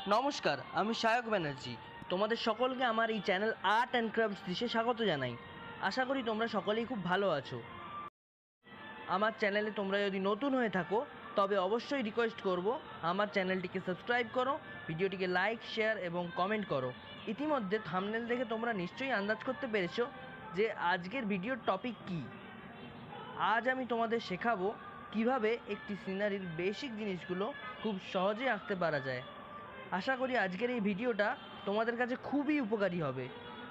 নমস্কার, আমি সায়ক ব্যানার্জি। তোমাদের সকলকে আমার এই চ্যানেল আর্ট অ্যান্ড ক্রাফটস দৃশ্যে স্বাগত জানাই। আশা করি তোমরা সকলেই খুব ভালো আছো। আমার চ্যানেলে তোমরা যদি নতুন হয়ে থাকো তবে অবশ্যই রিকোয়েস্ট করব আমার চ্যানেলটিকে সাবস্ক্রাইব করো, ভিডিওটিকে লাইক, শেয়ার এবং কমেন্ট করো। ইতিমধ্যে থাম্বনেল দেখে তোমরা নিশ্চয়ই আন্দাজ করতে পেরেছো যে আজকের ভিডিওর টপিক কী। আজ আমি তোমাদের শেখাবো কিভাবে একটি সিনারির বেসিক জিনিসগুলো খুব সহজে আঁকতে পারা যায়। আশা করি আজকের এই ভিডিওটা তোমাদের কাছে খুবই উপকারী হবে।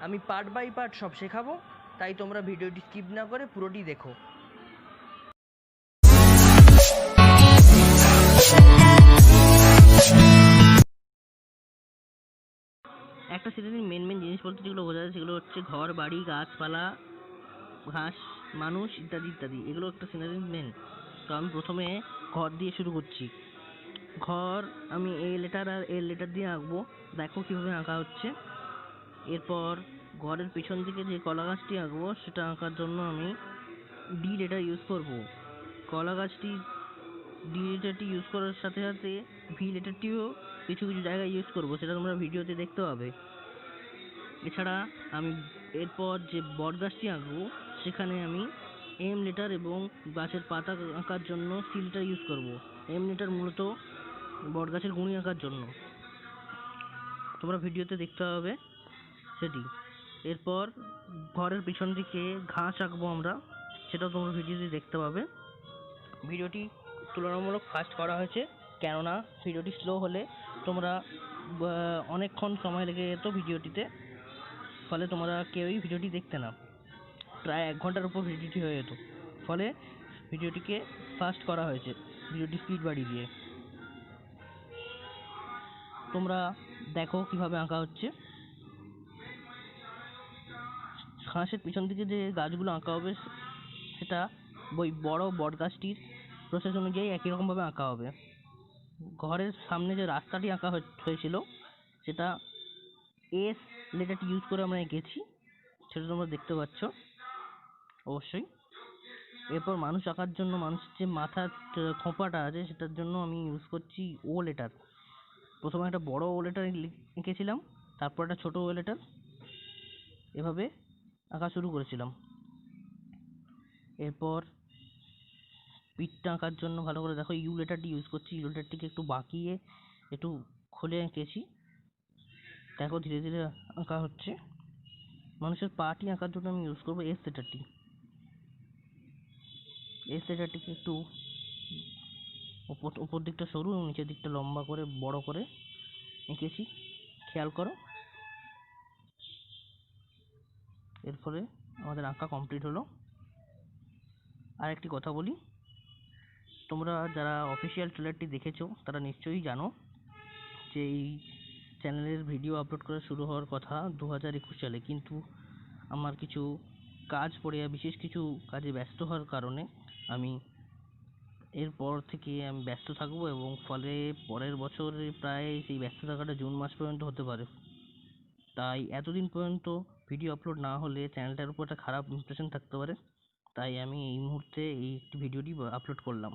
আমি পার্ট বাই পার্ট সব শেখাবো, তাই তোমরা ভিডিওটি স্কিপ না করে পুরোটি দেখো। একটা সিনারির মেন জিনিস বলতে যেগুলো বোঝা যায় সেগুলো হচ্ছে ঘর, বাড়ি, গাছপালা, ঘাস, মানুষ ইত্যাদি ইত্যাদি। এগুলো একটা সিনারির মেন। তো আমি প্রথমে ঘর দিয়ে শুরু করছি। ঘর আমি a letter R L letter দিয়ে আঁকবো। দেখো কিভাবে আঁকা হচ্ছে। এরপর ঘরের পিছন দিকে যে কলা গাছটি আঁকবো সেটা আঁকার জন্য আমি ডি লেটার ইউজ করব। কলা গাছটি ডি লেটারটি ইউজ করার সাথে সাথে ভি লেটারটিও কিছু কিছু জায়গায় ইউজ করব, সেটা তোমরা ভিডিওতে দেখতে পাবে। এছাড়া আমি এরপর যে বট গাছটি আঁকবো সেখানে আমি এম লেটার এবং গাছের পাতা আঁকার জন্য সি লেটার ইউজ করব। এম লেটার মূলত বট গাছের গুঁড়ি আঁকার জন্য, তোমরা ভিডিওতে দেখতে পাবে সেটি। এরপর ঘরের পিছন দিকে ঘাস আঁকবো আমরা, সেটাও তোমরা ভিডিওতে দেখতে পাবে। ভিডিওটি তুলনামূলক ফাস্ট করা হয়েছে, কেননা ভিডিওটি স্লো হলে তোমরা অনেকক্ষণ সময় লেগে যেত ভিডিওটিতে, ফলে তোমরা কেউই ভিডিওটি দেখতে না। প্রায় 1 ঘন্টার উপর ভিডিওটি হয়ে যেত, ফলে ভিডিওটিকে ফাস্ট করা হয়েছে, ভিডিওটি স্পিড বাড়িয়ে দিয়ে। তোমরা দেখো কিভাবে আঁকা হচ্ছে। ঘাসের পিছন দিকে যে গাছগুলো আঁকা হবে সেটা ওই বড় বট গাছটির প্রসেস অনুযায়ী একই রকমভাবে আঁকা হবে। ঘরের সামনে যে রাস্তাটি আঁকা হয়েছিল সেটা এস লেটারটি ইউজ করে আমরা এঁকেছি, সেটা তোমরা দেখতে পাচ্ছ অবশ্যই। এরপর মানুষ আঁকার জন্য মানুষের যে মাথার খোঁপাটা আছে সেটার জন্য আমি ইউজ করছি ও লেটার। প্রথমে একটা বড় ও লেটার এঁকেছিলাম, তারপর একটা ছোট ও লেটার, এভাবে আঁকা শুরু করেছিলাম। এরপর পিঠটা আঁকার জন্য ভালো করে দেখো ইউ লেটারটি ইউজ করছি। ইউ লেটারটিকে একটু বাঁকিয়ে একটু খুলে এঁকেছি, দেখো ধীরে ধীরে আঁকা হচ্ছে। মানুষের পাটি আঁকার জন্য আমি ইউজ করবো এস লেটারটি। এস লেটারটিকে একটু উপর দিকটা সরু এবং নিচের দিকটা লম্বা করে বড় করে এঁকেছি, খেয়াল করো। এর ফলে আমাদের আঁকা কমপ্লিট হলো। আর একটি কথা বলি, তোমরা যারা অফিসিয়াল ট্রেলারটি দেখেছো তারা নিশ্চয়ই জানো যে এই চ্যানেলের ভিডিও আপলোড করা শুরু হওয়ার কথা 2021 সালে, কিন্তু আমার কিছু কাজ পড়ে বিশেষ কিছু কাজে ব্যস্ত হওয়ার কারণে আমি এরপর থেকে আমি ব্যস্ত থাকবো, এবং ফলে পরের বছরে প্রায় সেই ব্যস্ত থাকাটা জুন মাস পর্যন্ত হতে পারে। তাই এতদিন পর্যন্ত ভিডিও আপলোড না হলে চ্যানেলটার উপর একটা খারাপ ইমপ্রেশন থাকতে পারে, তাই আমি এই মুহূর্তে এই একটি ভিডিওটি আপলোড করলাম।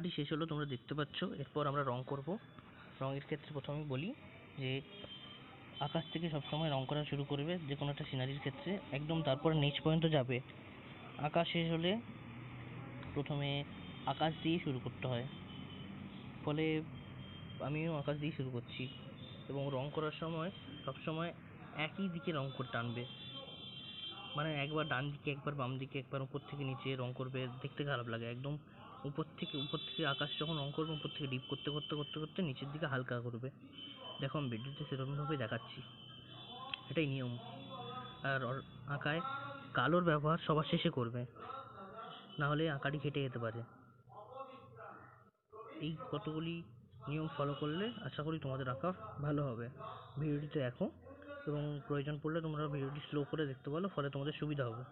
আঁকাটি শেষ হলো, তোমরা দেখতে পাচ্ছ। এরপর আমরা রং করব। রঙের ক্ষেত্রে প্রথমে বলি যে আকাশ থেকে সবসময় রং করা শুরু করবে যে কোনো একটা সিনারির ক্ষেত্রে, একদম তারপর নিচ পর্যন্ত যাবে। আকাশ শেষ হলে প্রথমে আকাশ দিয়ে শুরু করতে হয়, ফলে আমিও আকাশ দিয়ে শুরু করছি। এবং রং করার সময় সবসময় একই দিকে রং করতে টানবে, মানে একবার ডান দিকে, একবার বাম দিকে, একবার উপর থেকে নিচে রং করবে, দেখতে খারাপ লাগে। একদম উপর থেকে আকাশ যখন রং করবে, উপর থেকে ডিপ করতে করতে করতে করতে নিচের দিকে হালকা করবে। দেখো আমি ভিডিওতে সেরকমভাবে দেখাচ্ছি, এটাই নিয়ম। আর আঁকায় কালোর ব্যবহার সবার শেষে করবে, না হলে আঁকাটি কেটে যেতে পারে। এই কতগুলি নিয়ম ফলো করলে আশা করি তোমাদের আঁকা ভালো হবে। ভিডিওটিতে দেখো এবং প্রয়োজন পড়লে তোমরা ভিডিওটি স্লো করে দেখতে পারো, ফলে তোমাদের সুবিধা হবে।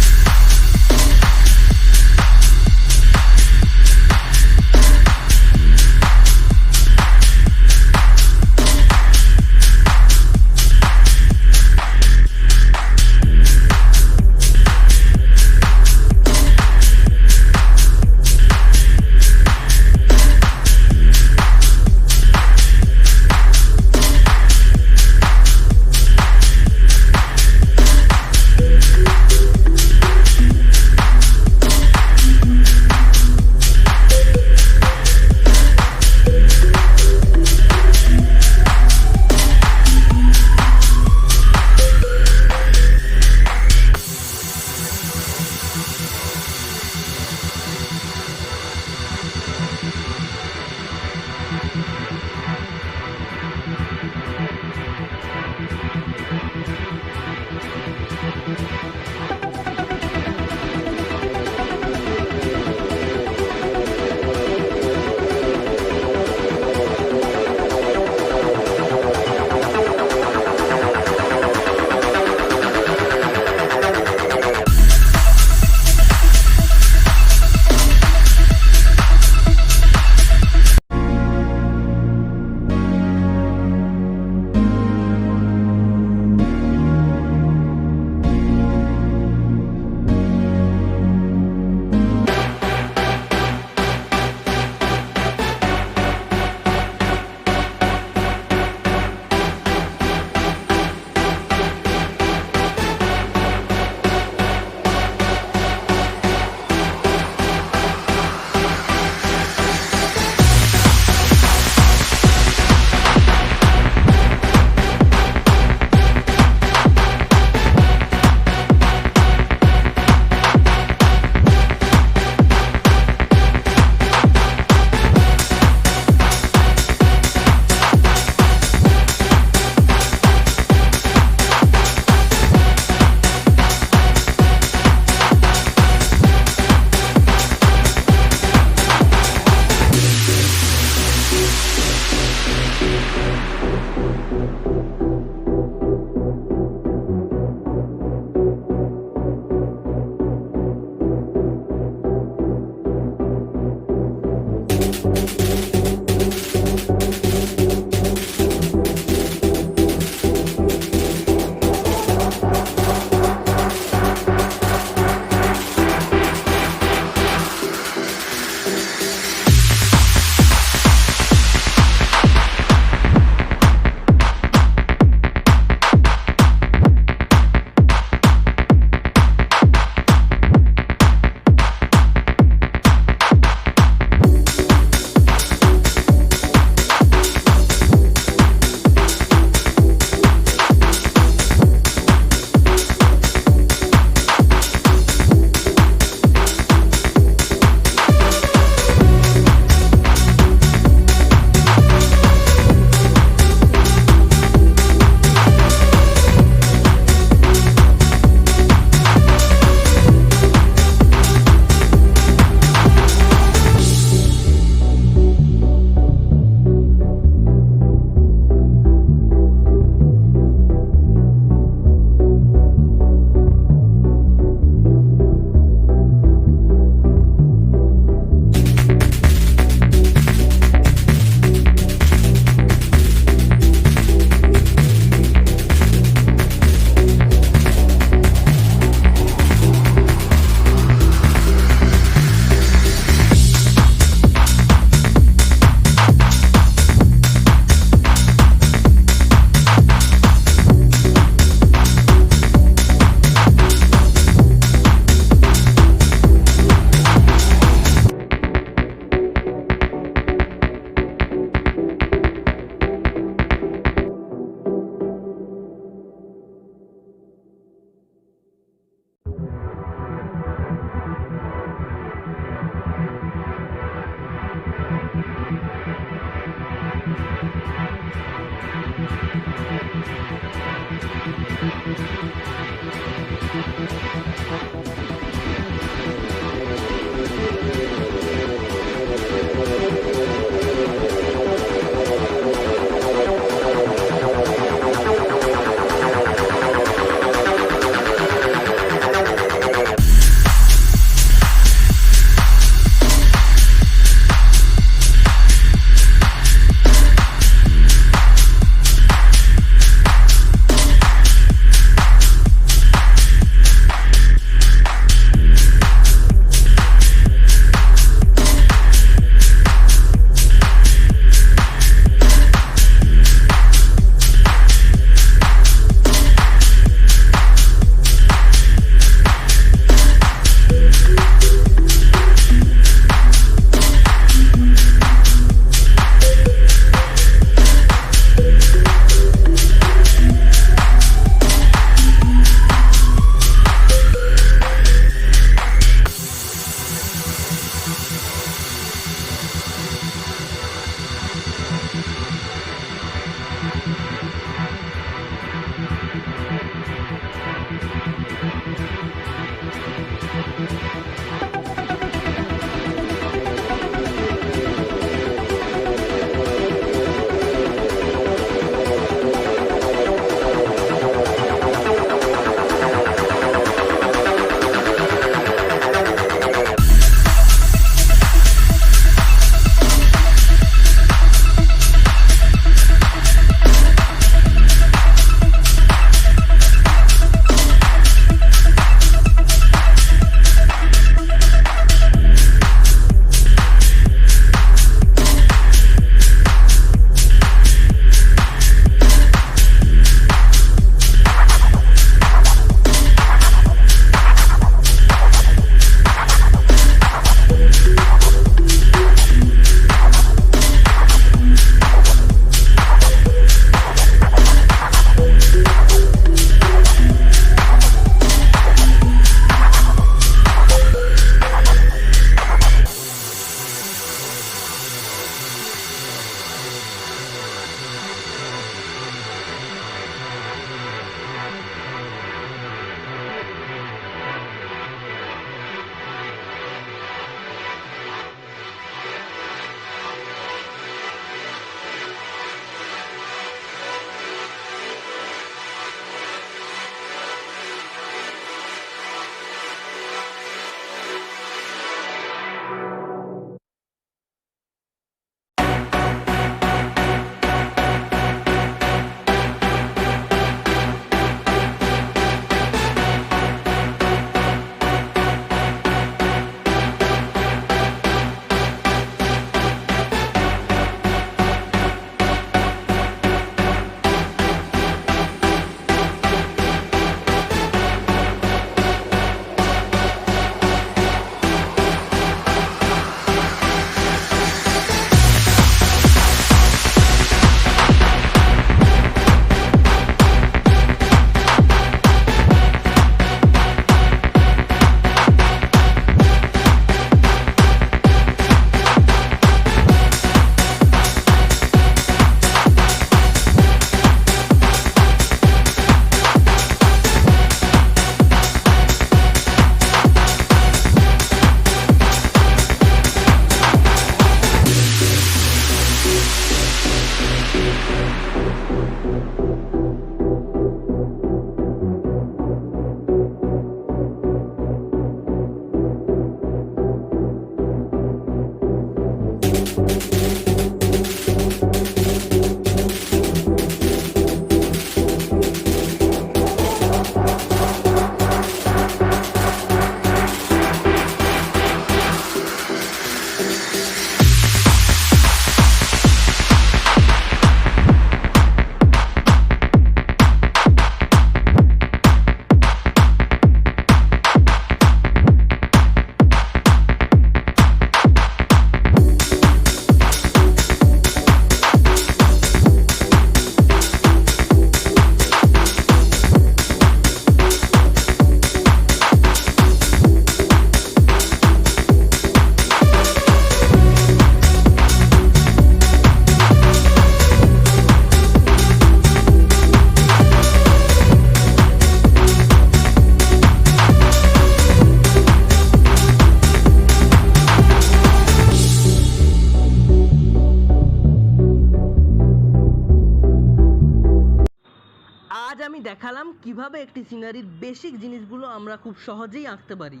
আজ আমি দেখালাম কিভাবে একটি সিনারির বেসিক জিনিসগুলো আমরা খুব সহজেই আঁকতে পারি।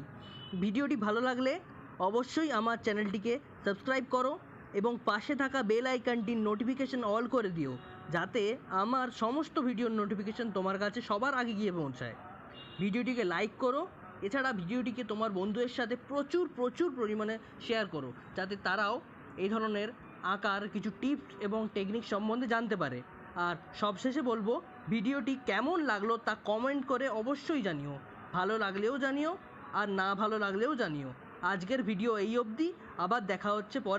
ভিডিওটি ভালো লাগলে অবশ্যই আমার চ্যানেলটিকে সাবস্ক্রাইব করো এবং পাশে থাকা বেল আইকনটির নোটিফিকেশন অল করে দিও, যাতে আমার সমস্ত ভিডিওর নোটিফিকেশন তোমার কাছে সবার আগে গিয়ে পৌঁছায়। ভিডিওটিকে লাইক করো, এছাড়া ভিডিওটিকে তোমার বন্ধুদের সাথে প্রচুর পরিমাণে শেয়ার করো, যাতে তারাও এই ধরনের আঁকার কিছু টিপস এবং টেকনিক সম্বন্ধে জানতে পারে। আর সবশেষে বলবো, ভিডিওটি কেমন লাগলো তা কমেন্ট করে অবশ্যই জানিও। ভালো লাগলেও জানিও আর না ভালো লাগলেও জানিও। আজকের ভিডিও এই অবধি, আবার দেখা হচ্ছে পরে।